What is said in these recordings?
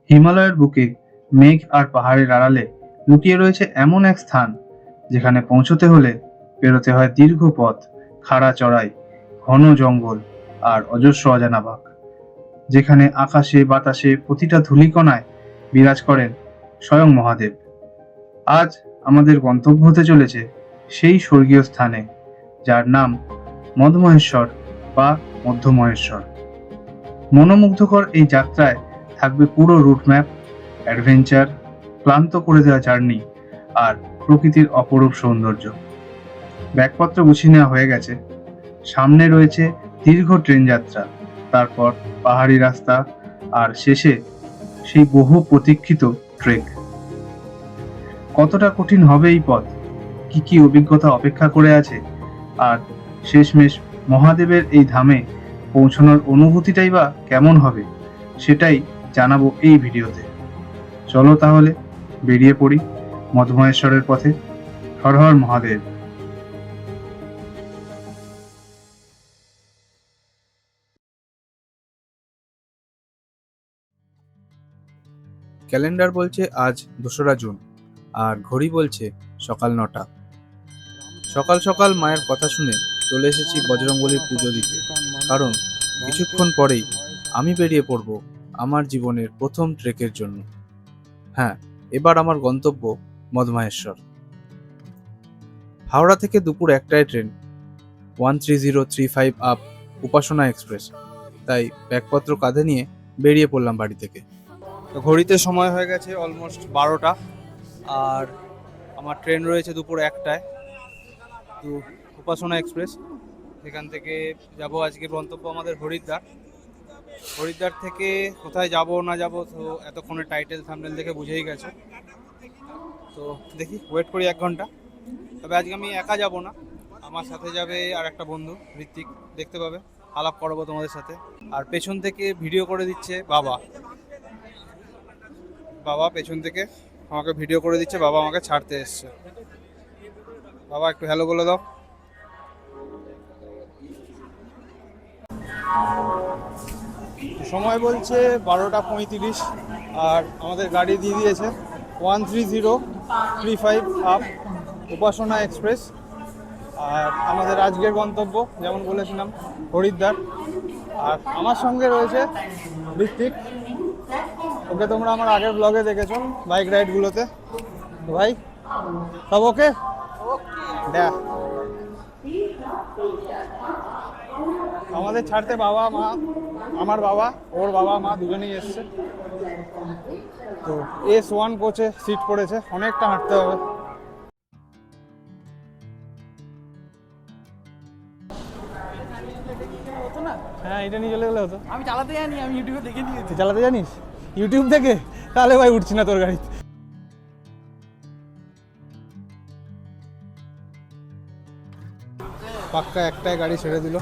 হিমালয়ের বুকে মেঘ আর পাহাড়ের আড়ালে লুকিয়ে রয়েছে এমন এক স্থান যেখানে পৌঁছতে হলে পেরোতে হয় দীর্ঘ পথ, খাড়া চড়াই, ঘন জঙ্গল আর অজস্র অজানা বাঘ। যেখানে আকাশে বাতাসে প্রতিটা ধূলিকণায় বিরাজ করেন স্বয়ং মহাদেব। আজ আমাদের গন্তব্য হতে চলেছে সেই স্বর্গীয় স্থানে, যার নাম মধমহেশ্বর বা মধ্য মহেশ্বর। মনোমুগ্ধকর এই যাত্রায় থাকবে পুরো রুট ম্যাপ, অ্যাডভেঞ্চার, ক্লান্ত করে দেওয়া জার্নি আর প্রকৃতির অপরূপ সৌন্দর্য। ব্যাগপত্র গুছিয়ে নেওয়া হয়ে গেছে। সামনে রয়েছে দীর্ঘ ট্রেন যাত্রা, তারপর পাহাড়ি রাস্তা আর শেষে সেই বহু প্রতীক্ষিত ট্রেক। কতটা কঠিন হবে এই পথ, কি কি অভিজ্ঞতা অপেক্ষা করে আছে, আর শেষমেশ মহাদেবের এই ধামে পৌঁছানোর অনুভূতিটাই বা কেমন হবে, সেটাই জানাবো এই ভিডিওতে। চলো তাহলে বেরিয়ে পড়ি মধমহেশ্বরের পথে। হর হর মহাদেব। ক্যালেন্ডার বলছে আজ 2রা জুন, আর ঘড়ি বলছে সকাল 9টা। সকাল সকাল মায়ের কথা শুনে চলে এসেছি বজরংবলীর পুজো দিতে, কারণ কিছুক্ষণ পরেই আমি বেরিয়ে পড়ব আমার জীবনের প্রথম ট্রেকের জন্য। হ্যাঁ, এবার আমার গন্তব্য মধমহেশ্বর। হাওড়া থেকে দুপুর 1টায় ট্রেন 13035 আপ উপাসনা এক্সপ্রেস। তাই ব্যাগপত্র কাঁধে নিয়ে বেরিয়ে পড়লাম বাড়ি থেকে। তো ঘড়িতে সময় হয়ে গেছে অলমোস্ট 12টা, আর আমার ট্রেন রয়েছে দুপুর 1টায়, তো উপাসনা এক্সপ্রেস। সেখান থেকে যাব আজকে গন্তব্য আমাদের হরিদ্বার। হরিদ্বার থেকে কোথায় যাব না যাব তো এতক্ষণে টাইটেল থাম্বনেল দেখে বুঝেই গেছে। তো দেখি, ওয়েট করি 1 ঘন্টা। তবে আজকে আমি একা যাব না, আমার সাথে যাবে আর একটা বন্ধু ঋত্বিক, দেখতে পাবে, আলাপ করবো তোমাদের সাথে। আর পেছন থেকে ভিডিও করে দিচ্ছে বাবা পেছন থেকে আমাকে ভিডিও করে দিচ্ছে, বাবা আমাকে ছাড়তে এসছে। বাবা একটু হ্যালো বলে দাও। সময় বলছে 12টা 35, আর আমাদের গাড়ি দিয়ে দিয়েছে 13035 আপ উপাসনা এক্সপ্রেস। আর আমাদের আজকের গন্তব্য যেমন বলেছিলাম হরিদ্বার। আর আমার সঙ্গে রয়েছে ঋত্বিক, ওকে তোমরা আমার আগের ব্লগে দেখেছো বাইক রাইডগুলোতে। তো ভাই সব ওকে? দেখ, আমাদের ছাড়তে বাবা মা, আমার বাবা, ওর বাবা মা দুজনেই এসছে। তো S1 কোচে সিট পড়েছে, অনেকটা হাঁটতে হবে। হ্যাঁ, এটা নিয়ে চলে গেলে হতো। আমি চালাতে জানি, আমি ইউটিউবে দেখে নিয়েছি। চালাতে জানিস? ইউটিউব থেকে? তাহলে ভাই উঠছি না তোর গাড়িতে। পাক্কা একটাই গাড়ি ছেড়ে দিল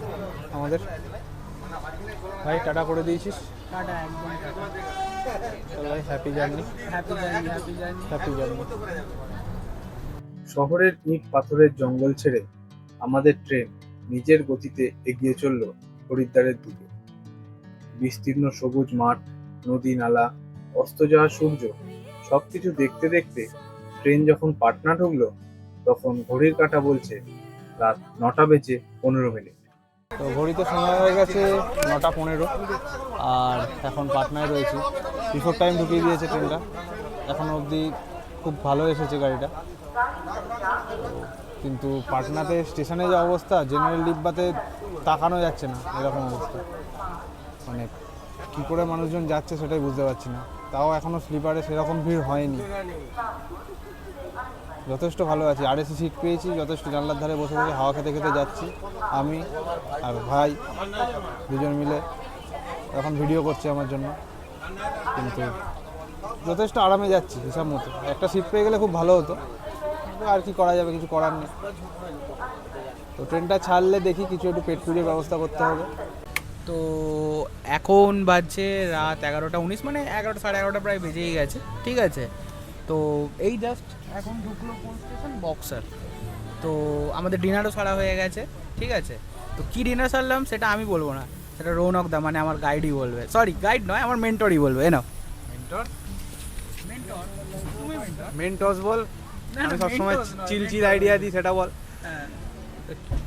আমাদের। ভাই টাটা করে দিয়েছিস? টাটা, একদম টাটা। চলো ভাই, happy journey. Happy journey, happy journey. Happy journey. শহরের ইট পাথরের জঙ্গল ছেড়ে আমাদের ট্রেন নিজের গতিতে এগিয়ে চলল হরিদ্বারের দিকে। বিস্তীর্ণ সবুজ মাঠ, নদী নালা, অস্ত যাওয়া সূর্য, সবকিছু দেখতে দেখতে ট্রেন যখন পাটনা ঢুকলো, তখন ঘড়ির কাঁটা বলছে রাত 9:15। তো ঘড়িতে সময় হয়ে গেছে 9:15, আর এখন পাটনায় রয়েছি। বিফোর টাইম ঢুকিয়ে দিয়েছে ট্রেনটা। এখনো অবধি খুব ভালো এসেছে গাড়িটা, কিন্তু পাটনাতে স্টেশনে যা অবস্থা, জেনারেল ডিব্বাতে তাকানো যাচ্ছে না, এরকম অবস্থা। মানে কী করে মানুষজন যাচ্ছে সেটাই বুঝতে পারছি না। তাও এখনও স্লিপারে সেরকম ভিড় হয়নি, যথেষ্ট ভালো আছি। আরএসি সিট পেয়েছি, যথেষ্ট জানলার ধারে বসে বসে হাওয়া খেতে খেতে যাচ্ছি। আমি আর ভাই দুজন মিলে এখন ভিডিও করছে আমার জন্য, কিন্তু যথেষ্ট আরামে যাচ্ছি হিসাব মতো। একটা সিট পেয়ে গেলে খুব ভালো হতো, আর কি করা যাবে, কিছু করার নেই। তো ট্রেনটা ছাড়লে দেখি কিছু একটু পেট পুজোর ব্যবস্থা করতে হবে। তো এখন বাজছে রাত 11:19, মানে 11টা 11:30 প্রায় বেজেই গেছে, ঠিক আছে। তো এই জাস্ট এখন ঢুকলো কোন স্টেশন, বক্সার। তো আমাদের ডিনারও ছাড়া হয়ে গেছে, ঠিক আছে। তো কী ডিনার সারলাম সেটা আমি বলবো না, সেটা রৌনক দা মানে আমার গাইডই বলবে। সরি, গাইড নয়, আমার মেন্টরই বলবে। নাও মেন্টর মেন্টর তুমি মেন্টর মেন্টস বল, আমি সবসময় চিল চিল আইডিয়া দিই সেটা বল। হ্যাঁ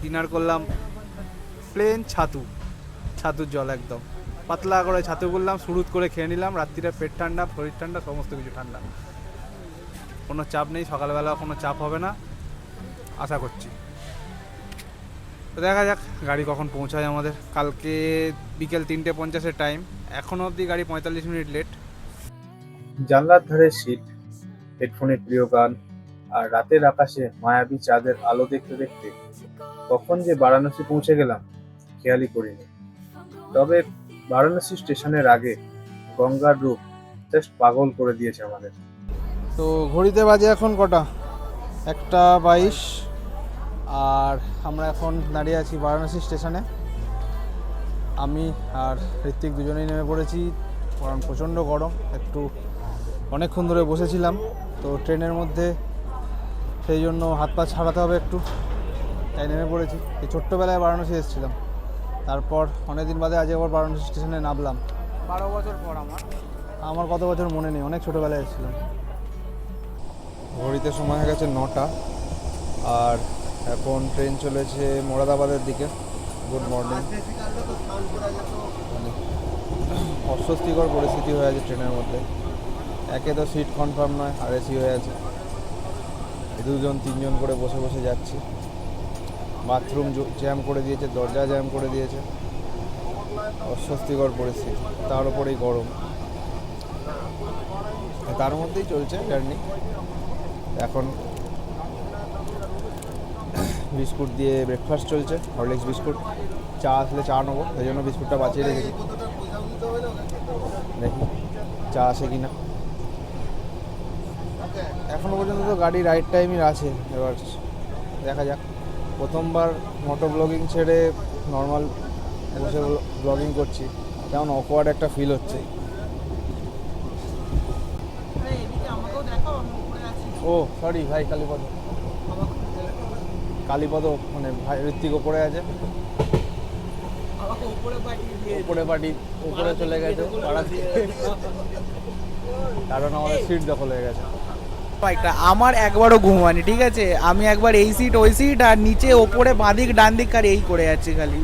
ডিনার করলাম প্লেন ছাতুর জল, একদম পাতলা করে ছাতু করলাম, সুরুত করে খেয়ে নিলাম। রাত্রিরে পেট ঠান্ডা, শরীর ঠান্ডা, সমস্ত কিছু ঠান্ডা, কোনো চাপ নেই। সকালবেলা কোনো চাপ হবে না আশা করছি। তো দেখা যাক গাড়ি কখন পৌঁছায় আমাদের। কালকে বিকেল 3:50 টাইম, এখনও অবধি গাড়ি 45 মিনিট লেট। জানলার ধারে সিট, হেডফোনে প্রিয় গান, আর রাতের আকাশে মায়াবী চাঁদের আলো দেখতে দেখতে কখন যে বারাণসী পৌঁছে গেলাম খেয়ালই করিনি। তবে বারাণসী স্টেশনের আগে গঙ্গার রূপ জাস্ট পাগল করে দিয়েছে আমাদের। তো ঘড়িতে বাজে এখন কটা, 1:22, আর আমরা এখন দাঁড়িয়ে আছি বারাণসী স্টেশনে। আমি আর ঋত্বিক দুজনেই নেমে পড়েছি, কারণ প্রচণ্ড গরম। একটু অনেকক্ষণ ধরে বসেছিলাম তো ট্রেনের মধ্যে, সেই জন্য হাত পা ছাড়াতে হবে একটু, তাই নেমে পড়েছি। এই ছোট্টবেলায় বারাণসী এসেছিলাম, তারপর অনেক দিন বাদে আজ আবার বারাণসী স্টেশনে নামলাম। 12 বছর পর আমার কত বছর মনে নেই, অনেক ছোটোবেলায় এসেছিলাম। ঘড়িতে সময় হয়ে গেছে 9টা, আর এখন ট্রেন চলেছে মোরাদাবাদের দিকে। Good morning. মানে অস্বস্তিকর পরিস্থিতি হয়ে আছে ট্রেনের মধ্যে। একে তো সিট কনফার্ম নয়, আর এসি হয়ে আছে, 2-3 করে বসে বসে যাচ্ছি। বাথরুম জ্যাম করে দিয়েছে, দরজা জ্যাম করে দিয়েছে, অস্বস্তিকর পরিস্থিতি, তার উপরেই গরম। তার মধ্যেই চলছে জার্নি। এখন বিস্কুট দিয়ে ব্রেকফাস্ট চলছে, হরলিক্স বিস্কুট। চা আসলে চা নেবো, সেই জন্য বিস্কুটটা বাঁচিয়ে রেখেছি, দেখি চা আসে কি না। এখনও পর্যন্ত তো গাড়ি রাইট টাইমই আছে, এবার দেখা যাক। প্রথমবার মোটো ব্লগিং ছেড়ে নর্মাল বসে ব্লগিং করছি, কেমন অকওয়ার্ড একটা ফিল হচ্ছে। ও সরি ভাই, কালীপদ মানে ভাই ঋত্বিক ওপরে আছে, উপরে চলে গেছে কারণ আমাদের সিট দখল হয়ে গেছে। আমার একবারও ঘুম হয়নি, ঠিক আছে? আমি একবার এই সিট ওই সিট, আর নিচে ওপরে বাঁদিক ডান দিক আর এই করে যাচ্ছি খালি।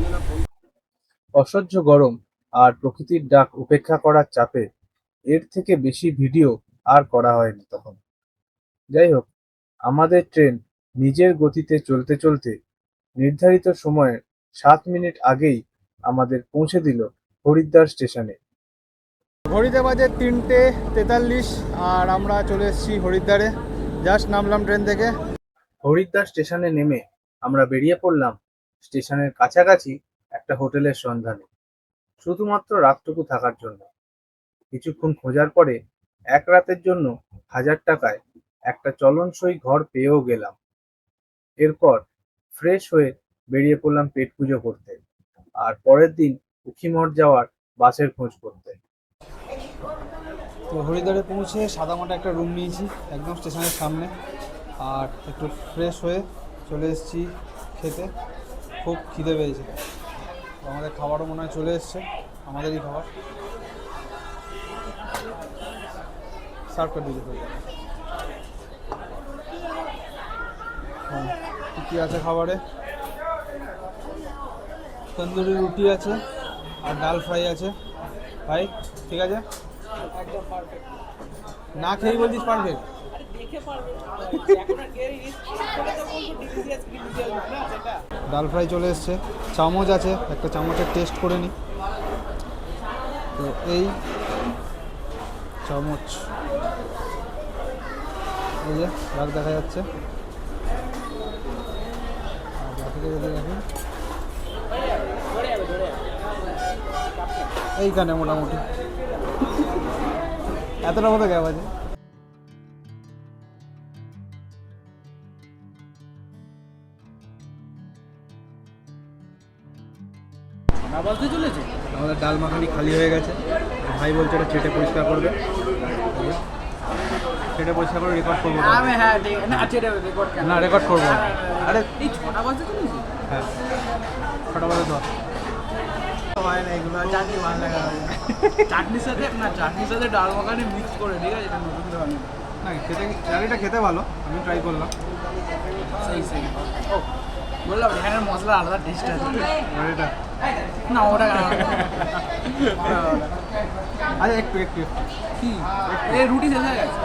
অসহ্য গরম আর প্রকৃতির ডাক উপেক্ষা করার চাপে এর থেকে বেশি ভিডিও আর করা হয়নি তখন। যাই হোক, আমাদের ট্রেন নিজের গতিতে চলতে চলতে নির্ধারিত সময়ের 7 মিনিট আগেই আমাদের পৌঁছে দিল হরিদ্বার স্টেশনে। ঘড়িতে বাজে 3:43, আর আমরা চলে এসেছি হরিদ্বারে। জাস্ট নামলাম ট্রেন থেকে। হরিদ্বার স্টেশনে নেমে আমরা বেরিয়ে পড়লাম স্টেশনের কাছাকাছি একটা হোটেলের সন্ধানে, শুধুমাত্র রাতটুকু থাকার জন্য। কিছুক্ষণ খোঁজার পরে এক রাতের জন্য 1000 টাকায় একটা চলনসই ঘর পেয়েও গেলাম। এরপর ফ্রেশ হয়ে বেরিয়ে পড়লাম পেট পুজো করতে, আর পরের দিন উখিমঠ যাওয়ার বাসের খোঁজ করতে। তো হরিদ্বারে পৌঁছে সাদামাটা একটা রুম নিয়েছি একদম স্টেশনের সামনে, আর একটু ফ্রেশ হয়ে চলে এসেছি খেতে। খুব খিদে পেয়েছে, তো আমাদের খাবারও মনে হয় চলে এসছে, আমাদেরই খাবার। সার্ভ করে দিতে পারি। হ্যাঁ, কী আছে খাবারে? তন্দুরি রুটি আছে আর ডাল ফ্রাই আছে। ভাই ঠিক আছে, না খেয়েই বলছিস পারফেক্ট। ডাল ফ্রাই চলে এসছে, চামচ আছে, একটা চামচের টেস্ট করে নিই। তো এই চামচ, এই যে রাখ দেখা যাচ্ছে, আর বাকিটা যদি দেখি এইখানে মোটামুটি এতটা মতো গ্যাপ আছে। চলেছে আমাদের ডাল মাখানি খালি হয়ে গেছে, ভাই বলছে এটা চেটে পরিষ্কার করবে, চেটে পরিষ্কার করে রেকর্ড করবো। না রেকর্ড করবো, আরে এই 6টা বাজে চলেছে। হ্যাঁ 6টা বাজে 10। হয় না এগুলো, চাটনি ভালো লাগে না। চাটনির সাথে ডাল মাখানি মিক্স করে, ঠিক আছে, এটা নতুন ধরনের। না খেতে চাটনিটা খেতে ভালো, আমি ট্রাই করলাম। সেই ও বললাম এখানের মশলা আলাদা টেস্ট আছে। আর এটা না ওটা আচ্ছা একটু কি এই রুটি শেষ হয়ে গেছে,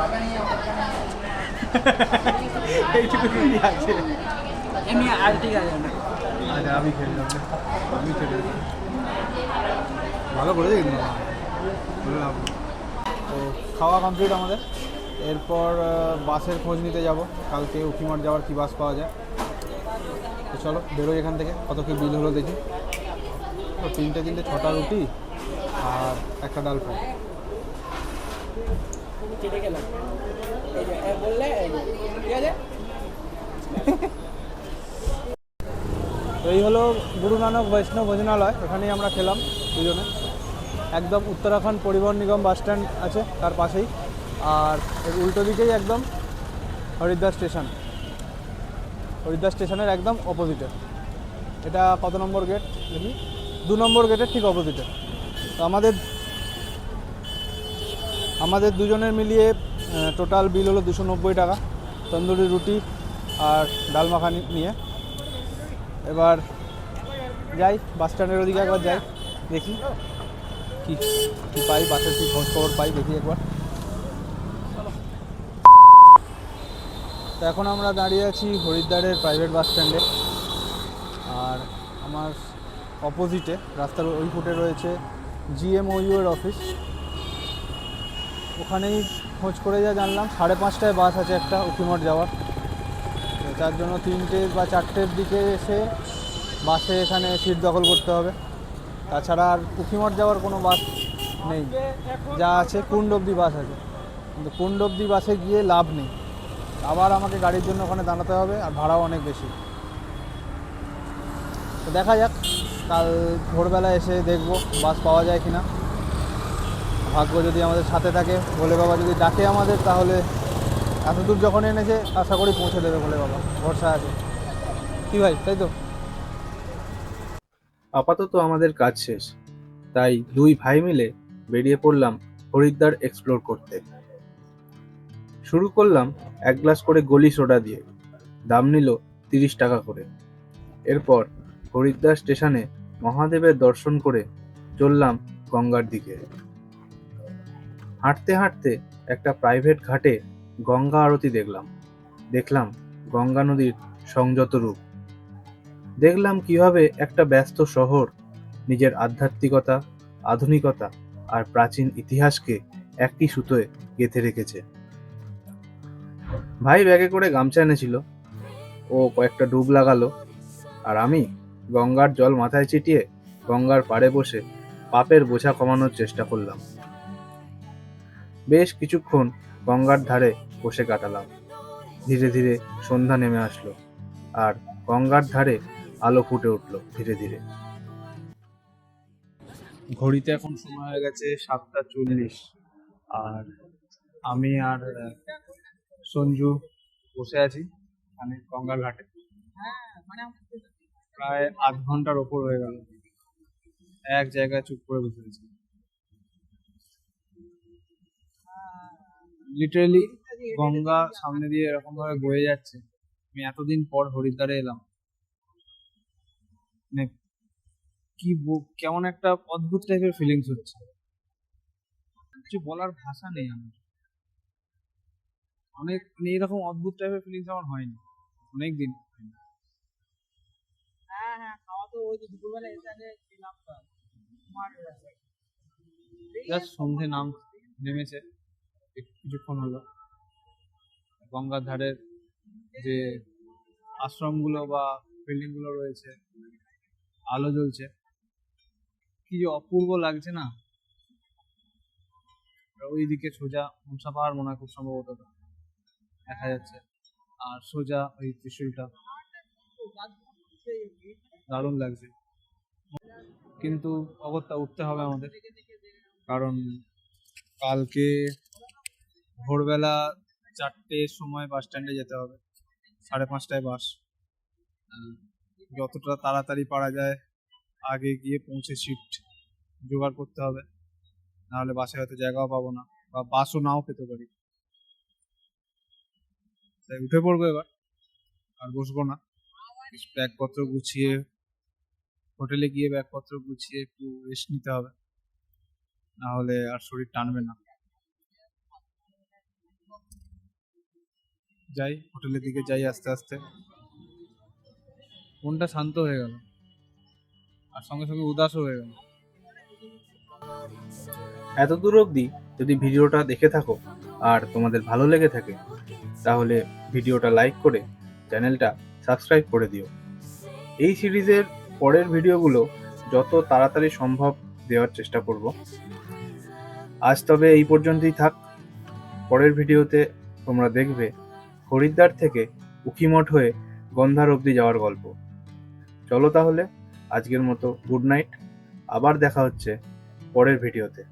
এইটুকু আছে। এমনি আর ঠিক আছে। আচ্ছা আমি খেয়ে ভালো করেছে কিন্তু বললাম। তো খাওয়া কমপ্লিট আমাদের। এরপর বাসের খোঁজ নিতে যাব, কালকে উখিমঠ যাওয়ার কী বাস পাওয়া যায়। তো চলো বেরোই এখান থেকে, কত কী বিল হলো দেখি। তো 3টে 6টা রুটি আর একটা ডাল ফ্রাই। কেটে গেলাম এই যে বললে ঠিক আছে। তো এই হলো গুরু নানক বৈষ্ণব ভোজনালয়, এখানেই আমরা খেলাম দুজনে। একদম উত্তরাখণ্ড পরিবহন নিগম বাস স্ট্যান্ড আছে তার পাশেই, আর এর উল্টো দিকেই একদম হরিদ্বার স্টেশন। হরিদ্বার স্টেশনের একদম অপোজিটে। এটা কত নম্বর গেট দেখি? 2 নম্বর গেটের ঠিক অপোজিটে। তো আমাদের দুজনের মিলিয়ে টোটাল বিল হলো 290 টাকা, তন্দুরি রুটি আর ডাল মাখানি নিয়ে। এবার যাই বাস স্ট্যান্ডের ওদিকে, একবার যাই দেখি কি পাই, বাসের কি খোঁজ খবর পাই দেখি একবার। তো এখন আমরা দাঁড়িয়ে আছি হরিদ্বারের প্রাইভেট বাস স্ট্যান্ডে, আর আমার অপোজিটে রাস্তার ওই ফুটে রয়েছে GMOU এর অফিস। ওখানেই খোঁজ করে যা জানলাম 5:30টায় বাস আছে একটা উখিমঠ যাওয়ার। তো তার জন্য 3টে বা 4টের দিকে এসে বাসে এখানে সিট দখল করতে হবে। তাছাড়া আর উখিমঠ যাওয়ার কোনো বাস নেই, যা আছে কুণ্ড অবধি বাস আছে, কিন্তু কুণ্ড অবধি বাসে গিয়ে লাভ নেই, আবার আমাকে গাড়ির জন্য ওখানে দাঁড়াতে হবে, আর ভাড়াও অনেক বেশি। তো দেখা যাক, কাল ভোরবেলা এসে দেখবো বাস পাওয়া যায় কিনা। ভাগ্য যদি আমাদের সাথে থাকে, ভোলে বাবা যদি ডাকে আমাদের, তাহলে এত দূর যখন এনেছে আশা করি পৌঁছে দেবে ভোলে বাবা, ভরসা আছে। কি ভাই, তাই তো? আপাতত আমাদের কাজ শেষ, তাই 2 ভাই মিলে বেরিয়ে পড়লাম হরিদ্বার এক্সপ্লোর করতে। শুরু করলাম 1 গ্লাস করে গলি সোডা দিয়ে, দাম নিল 30 টাকা করে। এরপর হরিদ্বার স্টেশনে মহাদেবের দর্শন করে চললাম গঙ্গার দিকে। হাঁটতে হাঁটতে একটা প্রাইভেট ঘাটে গঙ্গা আরতি দেখলাম গঙ্গা নদীর সংযত রূপ। দেখলাম কিভাবে একটা ব্যস্ত শহর নিজের আধ্যাত্মিকতা, আধুনিকতা আর প্রাচীন ইতিহাসকে একই সুতোয় গেঁথে রেখেছে। ভাই ব্যাগে করে গামছা এনেছিল, ও কয়েকটা ডুব লাগালো, আর আমি গঙ্গার জল মাথায় ছিটিয়ে গঙ্গার পাড়ে বসে পাপের বোঝা কমানোর চেষ্টা করলাম। বেশ কিছুক্ষণ গঙ্গার ধারে বসে কাটালাম। ধীরে ধীরে সন্ধ্যা নেমে আসলো, আর গঙ্গার ধারে আলো ফুটে উঠলো ধীরে ধীরে। ঘড়িতে এখন সময় হয়ে গেছে 7:40, আর আমি আর সঞ্জু বসে আছি এখানে গঙ্গার ঘাটে। প্রায় আধ ঘন্টার ওপর হয়ে গেল এক জায়গায় চুপ করে বসে আছি। লিটারালি গঙ্গা সামনে দিয়ে এরকম ভাবে বয়ে যাচ্ছে। আমি এতদিন পর হরিদ্বারে এলাম, মানে কেমন একটা অদ্ভুত টাইপের ফিলিংস হচ্ছে, কিছু বলার ভাষা নেই আমার। এইরকম অদ্ভুত টাইপের ফিলিংস আমার হয়নি অনেকদিন। খাওয়া তো ওই দুপুরবেলা এসে আগে খেলাম। জাস্ট সন্ধে নেমেছে কিছুক্ষণ হলো। গঙ্গার ধারের যে আশ্রমগুলো বা বিল্ডিং গুলো রয়েছে, আলো জ্বলছে, কি যে অপূর্ব লাগছে না। ওইদিকে সোজা মনসা পাহাড় মনে হয় খুব সম্ভবত দেখা যাচ্ছে, আর সোজা ওই ত্রিশূলটা দারুণ লাগছে। কিন্তু অগত্যা উঠতে হবে আমাদের, কারণ কালকে ভোরবেলা 4টের সময় বাস স্ট্যান্ডে যেতে হবে। 5:30টায় বাস। যতটা তাড়াতাড়ি পারা যায় আগে গিয়ে পৌঁছে সিট জোগাড় করতে হবে, নাহলে বাসে হয়তো জায়গাও পাবো না, বা বাসও নাও পেতে পারি। তাই উঠে পড়বো এবার, আর বসবো না। ব্যাগপত্র গুছিয়ে হোটেলে গিয়ে ব্যাগপত্র গুছিয়ে একটু রেস্ট নিতে হবে, না হলে আর শরীর টানবে না। যাই, হোটেলের দিকে যাই আস্তে আস্তে। মনটা শান্ত হয়ে গেল, আর সঙ্গে সঙ্গে উদাসও হয়ে গেল। এত দূর অবধি যদি ভিডিওটা দেখে থাকো আর তোমাদের ভালো লেগে থাকে, তাহলে ভিডিওটা লাইক করে চ্যানেলটা সাবস্ক্রাইব করে দিও। এই সিরিজের পরের ভিডিওগুলো যত তাড়াতাড়ি সম্ভব দেওয়ার চেষ্টা করব। আজ তবে এই পর্যন্তই থাক। পরের ভিডিওতে তোমরা দেখবে হরিদ্বার থেকে উখিমঠ হয়ে গন্ধার অবধি যাওয়ার গল্প। চলো তাহলে আজকের মতো গুড নাইট, আবার দেখা হচ্ছে পরের ভিডিওতে।